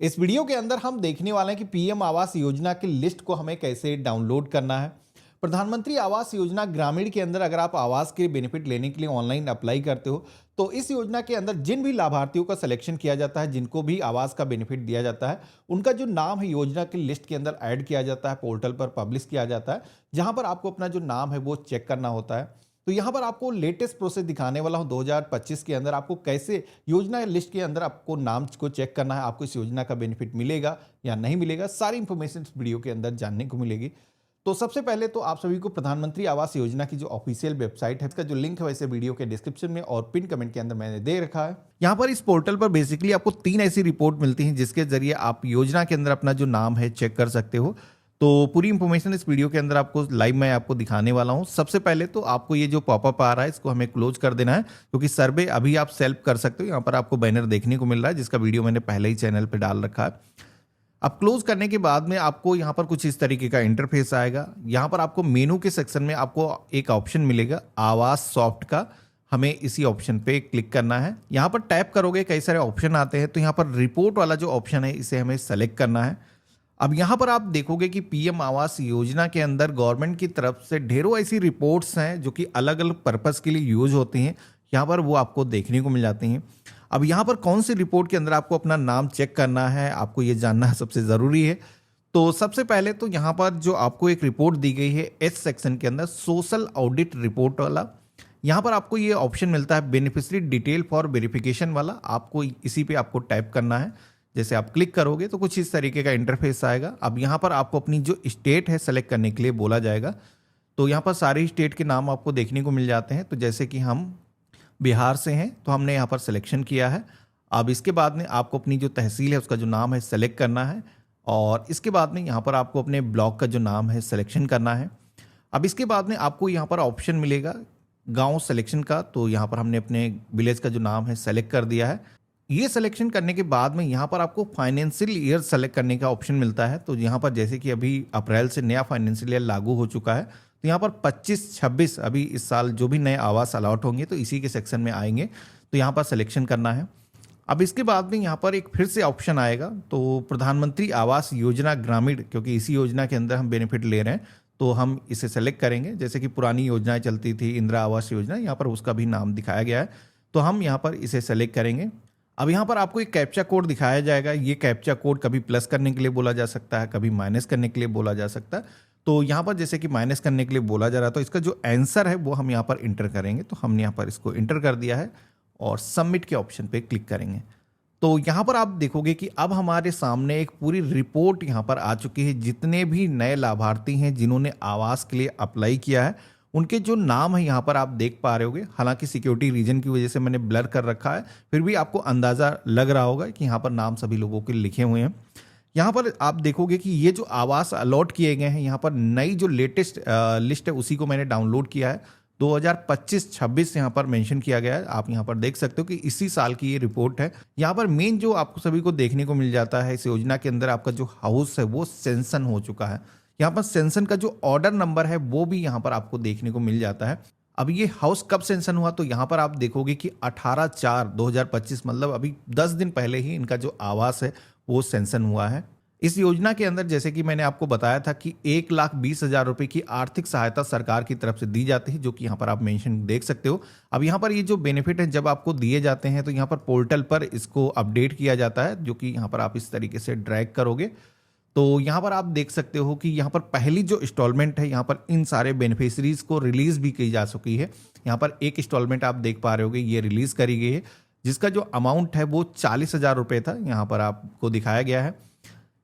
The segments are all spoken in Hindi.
इस वीडियो के अंदर हम देखने वाले हैं कि पीएम आवास योजना की लिस्ट को हमें कैसे डाउनलोड करना है। प्रधानमंत्री आवास योजना ग्रामीण के अंदर अगर आप आवास के बेनिफिट लेने के लिए ऑनलाइन अप्लाई करते हो तो इस योजना के अंदर जिन भी लाभार्थियों का सिलेक्शन किया जाता है, जिनको भी आवास का बेनिफिट दिया जाता है, उनका जो नाम है योजना की लिस्ट के अंदर ऐड किया जाता है, पोर्टल पर पब्लिश किया जाता है, जहां पर आपको अपना जो नाम है वो चेक करना होता है। तो यहाँ पर आपको लेटेस्ट प्रोसेस दिखाने वाला हूँ 2025 के अंदर आपको कैसे योजना लिस्ट के अंदर आपको नाम को चेक करना है, आपको इस योजना का बेनिफिट मिलेगा या नहीं मिलेगा, सारी इंफॉर्मेशन इस वीडियो के अंदर जानने को मिलेगी। तो सबसे पहले तो आप सभी को प्रधानमंत्री आवास योजना की जो ऑफिशियल वेबसाइट है इसका जो लिंक है वैसे वीडियो के डिस्क्रिप्शन में और पिन कमेंट के अंदर मैंने दे रखा है। यहाँ पर इस पोर्टल पर बेसिकली आपको 3 ऐसी रिपोर्ट मिलती हैं जिसके जरिए आप योजना के अंदर अपना जो नाम है चेक कर सकते हो। तो पूरी इंफॉर्मेशन इस वीडियो के अंदर आपको लाइव मैं आपको दिखाने वाला हूं। सबसे पहले तो आपको ये जो पॉपअप आ रहा है इसको हमें क्लोज कर देना है, क्योंकि सर्वे अभी आप सेल्फ कर सकते हो। यहाँ पर आपको बैनर देखने को मिल रहा है जिसका वीडियो मैंने पहले ही चैनल पे डाल रखा है। अब क्लोज करने के बाद में आपको यहाँ पर कुछ इस तरीके का इंटरफेस आएगा। यहाँ पर आपको मेनू के सेक्शन में आपको एक ऑप्शन मिलेगा आवास सॉफ्ट का, हमें इसी ऑप्शन पे क्लिक करना है। यहाँ पर टैप करोगे कई सारे ऑप्शन आते हैं, तो यहाँ पर रिपोर्ट वाला जो ऑप्शन है इसे हमें सेलेक्ट करना है। अब यहाँ पर आप देखोगे कि पीएम आवास योजना के अंदर गवर्नमेंट की तरफ से ढेरों ऐसी रिपोर्ट्स हैं जो कि अलग अलग पर्पस के लिए यूज होती हैं, यहाँ पर वो आपको देखने को मिल जाती हैं। अब यहाँ पर कौन सी रिपोर्ट के अंदर आपको अपना नाम चेक करना है, आपको ये जानना सबसे ज़रूरी है। तो सबसे पहले तो यहाँ पर जो आपको एक रिपोर्ट दी गई है एस सेक्शन के अंदर सोशल ऑडिट रिपोर्ट वाला, यहाँ पर आपको ये ऑप्शन मिलता है बेनिफिशियरी डिटेल फॉर वेरिफिकेशन वाला, आपको इसी पे आपको टाइप करना है। जैसे आप क्लिक करोगे तो कुछ इस तरीके का इंटरफेस आएगा। अब यहाँ पर आपको अपनी जो स्टेट है सेलेक्ट करने के लिए बोला जाएगा। तो यहाँ पर सारे स्टेट के नाम आपको देखने को मिल जाते हैं। तो जैसे कि हम बिहार से हैं तो हमने यहाँ पर सिलेक्शन किया है। अब इसके बाद में आपको अपनी जो तहसील है उसका जो नाम है सेलेक्ट करना है, और इसके बाद में यहाँ पर आपको अपने ब्लॉक का जो नाम है सिलेक्शन करना है। अब इसके बाद में आपको यहाँ पर ऑप्शन मिलेगा गाँव सिलेक्शन का, तो यहाँ पर हमने अपने विलेज का जो नाम है सेलेक्ट कर दिया है। ये सिलेक्शन करने के बाद में यहाँ पर आपको फाइनेंशियल ईयर सेलेक्ट करने का ऑप्शन मिलता है। तो यहाँ पर जैसे कि अभी अप्रैल से नया फाइनेंशियल ईयर लागू हो चुका है, तो यहाँ पर 25-26 अभी इस साल जो भी नए आवास अलॉट होंगे तो इसी के सेक्शन में आएंगे, तो यहाँ पर सिलेक्शन करना है। अब इसके बाद में यहाँ पर एक फिर से ऑप्शन आएगा, तो प्रधानमंत्री आवास योजना ग्रामीण, क्योंकि इसी योजना के अंदर हम बेनिफिट ले रहे हैं तो हम इसे सेलेक्ट करेंगे। जैसे कि पुरानी योजनाएं चलती थी इंदिरा आवास योजना, यहाँ पर उसका भी नाम दिखाया गया है, तो हम यहाँ पर इसे सेलेक्ट करेंगे। अब यहाँ पर आपको एक कैप्चा कोड दिखाया जाएगा। ये कैप्चा कोड कभी प्लस करने के लिए बोला जा सकता है, कभी माइनस करने के लिए बोला जा सकता है। तो यहाँ पर जैसे कि माइनस करने के लिए बोला जा रहा है तो इसका जो आंसर है वो हम यहाँ पर इंटर करेंगे। तो हमने यहाँ पर इसको इंटर कर दिया है और सबमिट के ऑप्शन पे क्लिक करेंगे। तो यहाँ पर आप देखोगे कि अब हमारे सामने एक पूरी रिपोर्ट यहाँ पर आ चुकी है। जितने भी नए लाभार्थी हैं जिन्होंने आवास के लिए अप्लाई किया है उनके जो नाम है यहाँ पर आप देख पा रहे होगे। हालांकि सिक्योरिटी रीजन की वजह से मैंने ब्लर कर रखा है, फिर भी आपको अंदाज़ा लग रहा होगा कि यहाँ पर नाम सभी लोगों के लिखे हुए हैं। यहाँ पर आप देखोगे कि ये जो आवास अलॉट किए गए हैं, यहाँ पर नई जो लेटेस्ट लिस्ट है उसी को मैंने डाउनलोड किया है। 2025-26 यहाँ पर मेंशन किया गया है। आप यहाँ पर देख सकते हो कि इसी साल की ये रिपोर्ट है। यहाँ पर मेन जो आपको सभी को देखने को मिल जाता है इस योजना के अंदर, आपका जो हाउस है वो सेंसन हो चुका है। यहाँ पर सेंसन का जो ऑर्डर नंबर है वो भी यहाँ पर आपको देखने को मिल जाता है। अब ये हाउस कब सेंसन हुआ, तो यहाँ पर आप देखोगे कि 18/4/2025, मतलब अभी 10 दिन पहले ही इनका जो आवास है वो सेंसन हुआ है। इस योजना के अंदर जैसे कि मैंने आपको बताया था कि 1,20,000 रुपए की आर्थिक सहायता सरकार की तरफ से दी जाती है, जो कि यहाँ पर आप मेंशन देख सकते हो। अब यहाँ पर ये जो बेनिफिट है जब आपको दिए जाते हैं तो यहाँ पर पोर्टल पर इसको अपडेट किया जाता है, जो कि यहाँ पर आप इस तरीके से ड्रैग करोगे तो यहाँ पर आप देख सकते हो कि यहाँ पर पहली जो इंस्टॉलमेंट है यहाँ पर इन सारे बेनिफिशरीज को रिलीज भी की जा चुकी है। यहाँ पर एक इंस्टॉलमेंट आप देख पा रहे होगे ये रिलीज करी गई है, जिसका जो अमाउंट है वो 40,000 रुपये था, यहाँ पर आपको दिखाया गया है।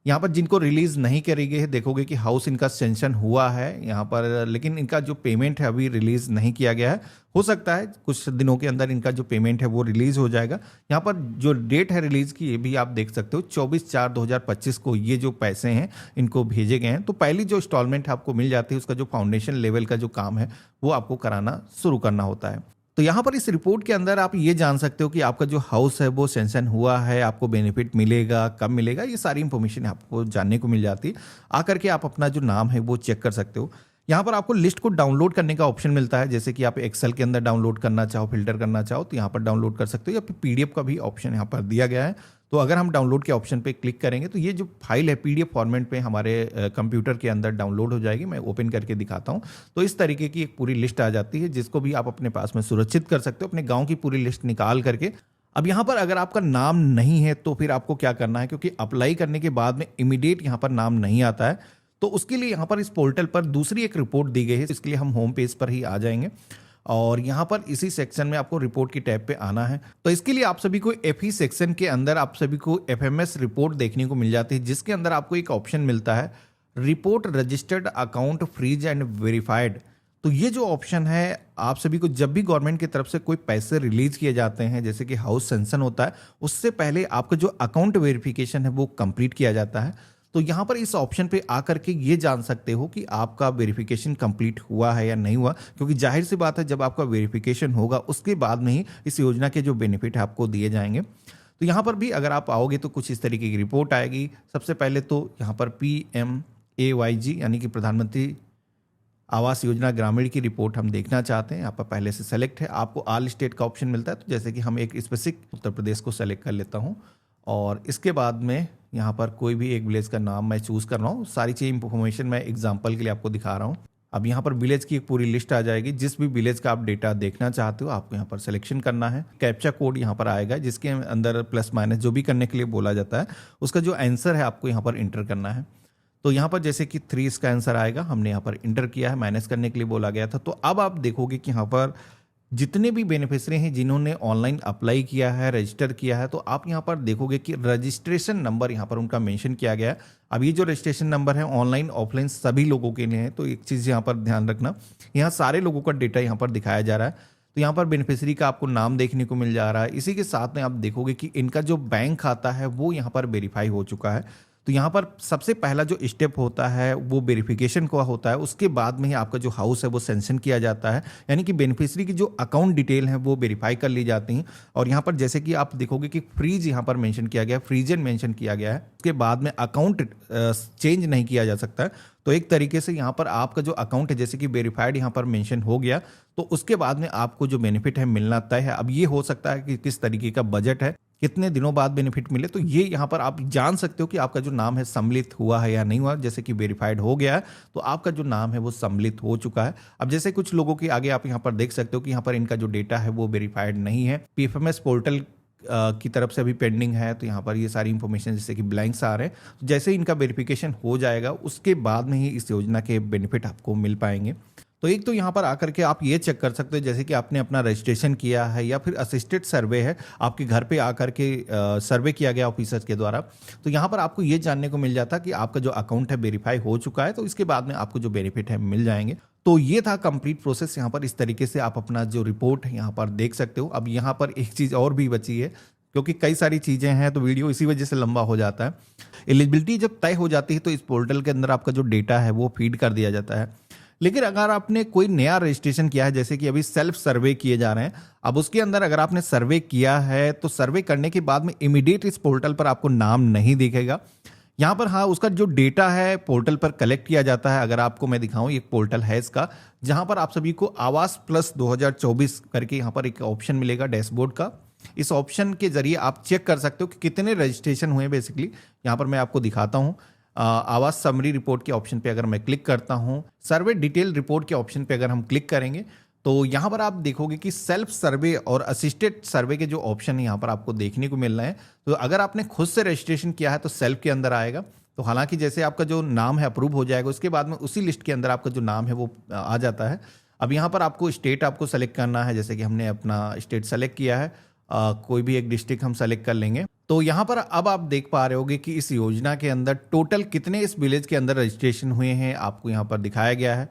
यहाँ पर जिनको रिलीज नहीं करी गई है देखोगे कि हाउस इनका सेंशन हुआ है यहाँ पर, लेकिन इनका जो पेमेंट है अभी रिलीज नहीं किया गया है। हो सकता है कुछ दिनों के अंदर इनका जो पेमेंट है वो रिलीज हो जाएगा। यहाँ पर जो डेट है रिलीज की ये भी आप देख सकते हो, 24/4/2025 को ये जो पैसे हैं इनको भेजे गए हैं। तो पहली जो इंस्टॉलमेंट आपको मिल जाती है उसका जो फाउंडेशन लेवल का जो काम है वो आपको कराना शुरू करना होता है। तो यहाँ पर इस रिपोर्ट के अंदर आप ये जान सकते हो कि आपका जो हाउस है वो सेंशन हुआ है, आपको बेनिफिट मिलेगा, कब मिलेगा, ये सारी इंफॉर्मेशन आपको जानने को मिल जाती है। आकर के आप अपना जो नाम है वो चेक कर सकते हो। यहाँ पर आपको लिस्ट को डाउनलोड करने का ऑप्शन मिलता है, जैसे कि आप एक्सेल के अंदर डाउनलोड करना चाहो, फिल्टर करना चाहो तो यहाँ पर डाउनलोड कर सकते हो, या फिर पीडीएफ का भी ऑप्शन यहाँ पर दिया गया है। तो अगर हम डाउनलोड के ऑप्शन पे क्लिक करेंगे तो ये जो फाइल है पीडीएफ फॉर्मेट पे हमारे कंप्यूटर के अंदर डाउनलोड हो जाएगी। मैं ओपन करके दिखाता हूँ। तो इस तरीके की एक पूरी लिस्ट आ जाती है, जिसको भी आप अपने पास में सुरक्षित कर सकते हो, अपने गाँव की पूरी लिस्ट निकाल करके। अब यहाँ पर अगर आपका नाम नहीं है तो फिर आपको क्या करना है, क्योंकि अप्लाई करने के बाद में इमीडिएट यहाँ पर नाम नहीं आता है, तो उसके लिए यहाँ पर इस पोर्टल पर दूसरी एक रिपोर्ट दी गई है। इसके लिए हम होम पेज पर ही आ जाएंगे और यहाँ पर इसी सेक्शन में आपको रिपोर्ट की टैब पे आना है। तो इसके लिए आप सभी को एफई सेक्शन के अंदर आप सभी को एफएमएस रिपोर्ट देखने को मिल जाती है, जिसके अंदर आपको एक ऑप्शन मिलता है report registered account freeze and verified. तो ये जो ऑप्शन है, आप सभी को जब भी गवर्नमेंट की तरफ से कोई पैसे रिलीज किए जाते हैं, जैसे कि हाउस सेंशन होता है, उससे पहले आपका जो अकाउंट वेरिफिकेशन है वो कंप्लीट किया जाता है। तो यहाँ पर इस ऑप्शन पे आकर के ये जान सकते हो कि आपका वेरिफिकेशन कंप्लीट हुआ है या नहीं हुआ, क्योंकि जाहिर सी बात है जब आपका वेरिफिकेशन होगा उसके बाद में ही इस योजना के जो बेनिफिट है आपको दिए जाएंगे। तो यहाँ पर भी अगर आप आओगे तो कुछ इस तरीके की रिपोर्ट आएगी। सबसे पहले तो यहाँ पर PMAYG यानी कि प्रधानमंत्री आवास योजना ग्रामीण की रिपोर्ट हम देखना चाहते हैं। यहाँ पर पहले से सेलेक्ट है, आपको ऑल स्टेट का ऑप्शन मिलता है। तो जैसे कि हम एक स्पेसिफिक उत्तर प्रदेश को सेलेक्ट कर लेता हूँ और इसके बाद में यहाँ पर कोई भी एक विलेज का नाम मैं चूज़ कर रहा हूँ। सारी चीज़ इंफॉर्मेशन मैं एग्जांपल के लिए आपको दिखा रहा हूँ। अब यहाँ पर विलेज की एक पूरी लिस्ट आ जाएगी। जिस भी विलेज का आप डेटा देखना चाहते हो आपको यहाँ पर सिलेक्शन करना है। कैप्चा कोड यहाँ पर आएगा, जिसके अंदर प्लस माइनस जो भी करने के लिए बोला जाता है उसका जो आंसर है आपको यहाँ पर इंटर करना है। तो यहाँ पर जैसे कि 3 इसका आंसर आएगा, हमने यहाँ पर इंटर किया है, माइनस करने के लिए बोला गया था। तो अब आप देखोगे कि यहाँ पर जितने भी बेनिफिशियरी हैं जिन्होंने ऑनलाइन अप्लाई किया है, रजिस्टर किया है, तो आप यहाँ पर देखोगे कि रजिस्ट्रेशन नंबर यहाँ पर उनका मेंशन किया गया है। अब ये जो रजिस्ट्रेशन नंबर है ऑनलाइन ऑफलाइन सभी लोगों के लिए है। तो एक चीज़ यहाँ पर ध्यान रखना, यहाँ सारे लोगों का डेटा यहाँ पर दिखाया जा रहा है। तो यहाँ पर बेनिफिशियरी का आपको नाम देखने को मिल जा रहा है। इसी के साथ में आप देखोगे कि इनका जो बैंक खाता है वो यहाँ पर वेरीफाई हो चुका है। तो यहाँ पर सबसे पहला जो स्टेप होता है वो वेरिफिकेशन का होता है। उसके बाद में ही आपका जो हाउस है वो सेंशन किया जाता है, यानी कि बेनिफिशियरी की जो अकाउंट डिटेल है वो वेरीफाई कर ली जाती हैं। और यहाँ पर जैसे कि आप देखोगे कि फ्रीज यहाँ पर मेंशन किया गया है, फ्रीजन मेंशन किया गया है। उसके बाद में अकाउंट चेंज नहीं किया जा सकता है। तो एक तरीके से यहाँ पर आपका जो अकाउंट है जैसे कि वेरीफाइड यहाँ पर मेंशन हो गया, तो उसके बाद में आपको जो बेनिफिट है मिलना तय है। अब ये हो सकता है कि किस तरीके का बजट है, कितने दिनों बाद बेनिफिट मिले, तो ये यहाँ पर आप जान सकते हो कि आपका जो नाम है सम्मिलित हुआ है या नहीं हुआ। जैसे कि वेरीफाइड हो गया है तो आपका जो नाम है वो सम्मिलित हो चुका है। अब जैसे कुछ लोगों के आगे आप यहाँ पर देख सकते हो कि यहाँ पर इनका जो डेटा है वो वेरीफाइड नहीं है, पीएफएमएस पोर्टल की तरफ से अभी पेंडिंग है। तो यहाँ पर ये सारी इंफॉर्मेशन जैसे कि ब्लैंक्स आ रहे हैं। तो जैसे इनका वेरिफिकेशन हो जाएगा उसके बाद में ही इस योजना के बेनिफिट आपको मिल पाएंगे। तो एक तो यहाँ पर आकर के आप ये चेक कर सकते हो जैसे कि आपने अपना रजिस्ट्रेशन किया है या फिर असिस्टेड सर्वे है, आपके घर पे आकर के सर्वे किया गया ऑफिसर के द्वारा। तो यहाँ पर आपको ये जानने को मिल जाता कि आपका जो अकाउंट है वेरीफाई हो चुका है, तो इसके बाद में आपको जो बेनिफिट है मिल जाएंगे। तो ये था कंप्लीट प्रोसेस। यहाँ पर इस तरीके से आप अपना जो रिपोर्ट है यहाँ पर देख सकते हो। अब यहाँ पर एक चीज़ और भी बची है, क्योंकि कई सारी चीज़ें हैं तो वीडियो इसी वजह से लंबा हो जाता है। एलिजिबिलिटी जब तय हो जाती है तो इस पोर्टल के अंदर आपका जो डेटा है वो फीड कर दिया जाता है। लेकिन अगर आपने कोई नया रजिस्ट्रेशन किया है, जैसे कि अभी सेल्फ सर्वे किए जा रहे हैं, अब उसके अंदर अगर आपने सर्वे किया है तो सर्वे करने के बाद में इमीडिएट इस पोर्टल पर आपको नाम नहीं दिखेगा। यहाँ पर हाँ उसका जो डेटा है पोर्टल पर कलेक्ट किया जाता है। अगर आपको मैं दिखाऊं, एक पोर्टल है इसका, जहाँ पर आप सभी को आवास प्लस 2024 करके यहाँ पर एक ऑप्शन मिलेगा डैशबोर्ड का। इस ऑप्शन के जरिए आप चेक कर सकते हो कि कितने रजिस्ट्रेशन हुए। बेसिकली यहाँ पर मैं आपको दिखाता हूँ। आवास समरी रिपोर्ट के ऑप्शन पे अगर मैं क्लिक करता हूँ, सर्वे डिटेल रिपोर्ट के ऑप्शन पे अगर हम क्लिक करेंगे तो यहाँ पर आप देखोगे कि सेल्फ सर्वे और असिस्टेड सर्वे के जो ऑप्शन यहाँ पर आपको देखने को मिल रहे हैं। तो अगर आपने खुद से रजिस्ट्रेशन किया है तो सेल्फ के अंदर आएगा। तो हालांकि जैसे आपका जो नाम है अप्रूव हो जाएगा, उसके बाद में उसी लिस्ट के अंदर आपका जो नाम है वो आ जाता है। अब यहाँ पर आपको स्टेट आपको सेलेक्ट करना है, जैसे कि हमने अपना स्टेट सेलेक्ट किया है। कोई भी एक डिस्ट्रिक्ट हम सेलेक्ट कर लेंगे। तो यहाँ पर अब आप देख पा रहे होगे कि इस योजना के अंदर टोटल कितने इस विलेज के अंदर रजिस्ट्रेशन हुए हैं आपको यहाँ पर दिखाया गया है।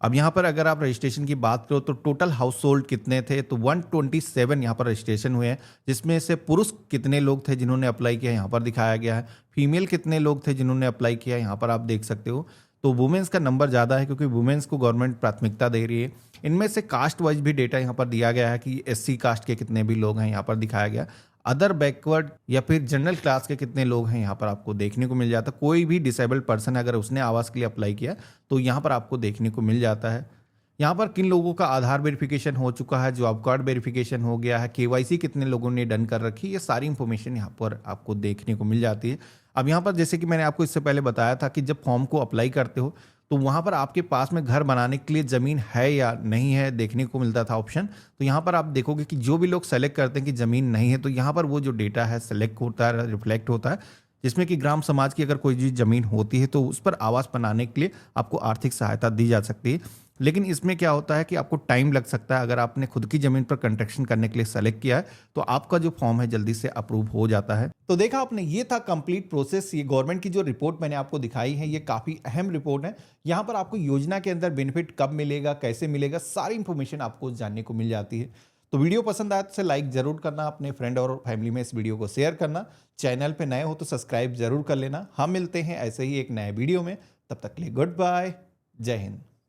अब यहाँ पर अगर आप रजिस्ट्रेशन की बात करो तो टोटल हाउस होल्ड कितने थे, तो 127 यहाँ पर रजिस्ट्रेशन हुए हैं, जिसमें से पुरुष कितने लोग थे जिन्होंने अप्लाई किया यहाँ पर दिखाया गया है, फीमेल कितने लोग थे जिन्होंने अप्लाई किया यहाँ पर आप देख सकते हो। तो वुमेन्स का नंबर ज़्यादा है क्योंकि वुमेन्स को गवर्नमेंट प्राथमिकता दे रही है। इनमें से कास्ट वाइज भी डेटा यहाँ पर दिया गया है कि एससी कास्ट के कितने भी लोग हैं यहाँ पर दिखाया गया। अदर बैकवर्ड या फिर जनरल क्लास के कितने लोग हैं यहाँ पर आपको देखने को मिल जाता है। कोई भी डिसेबल्ड पर्सन अगर उसने आवास के लिए अप्लाई किया तो यहाँ पर आपको देखने को मिल जाता है। यहाँ पर किन लोगों का आधार वेरिफिकेशन हो चुका है, जॉब कार्ड वेरिफिकेशन हो गया है, केवाईसी कितने लोगों ने डन कर रखी है, ये सारी इंफॉर्मेशन यहाँ पर आपको देखने को मिल जाती है। अब यहाँ पर जैसे कि मैंने आपको इससे पहले बताया था कि जब फॉर्म को अप्लाई करते हो तो वहाँ पर आपके पास में घर बनाने के लिए ज़मीन है या नहीं है देखने को मिलता था ऑप्शन। तो यहाँ पर आप देखोगे कि जो भी लोग सेलेक्ट करते हैं कि ज़मीन नहीं है तो यहाँ पर वो जो डेटा है सेलेक्ट होता है, रिफ्लेक्ट होता है, जिसमें कि ग्राम समाज की अगर कोई भी ज़मीन होती है तो उस पर आवास बनाने के लिए आपको आर्थिक सहायता दी जा सकती है। लेकिन इसमें क्या होता है कि आपको टाइम लग सकता है। अगर आपने खुद की ज़मीन पर कंस्ट्रक्शन करने के लिए सेलेक्ट किया है तो आपका जो फॉर्म है जल्दी से अप्रूव हो जाता है। तो देखा आपने, ये था कंप्लीट प्रोसेस। ये गवर्नमेंट की जो रिपोर्ट मैंने आपको दिखाई है ये काफ़ी अहम रिपोर्ट है। यहाँ पर आपको योजना के अंदर बेनिफिट कब मिलेगा, कैसे मिलेगा, सारी इंफॉर्मेशन आपको जानने को मिल जाती है। तो वीडियो पसंद आया तो लाइक जरूर करना, अपने फ्रेंड और फैमिली में इस वीडियो को शेयर करना। चैनल पे नए हो तो सब्सक्राइब जरूर कर लेना। हम मिलते हैं ऐसे ही एक नए वीडियो में, तब तक के लिए गुड बाय, जय हिंद।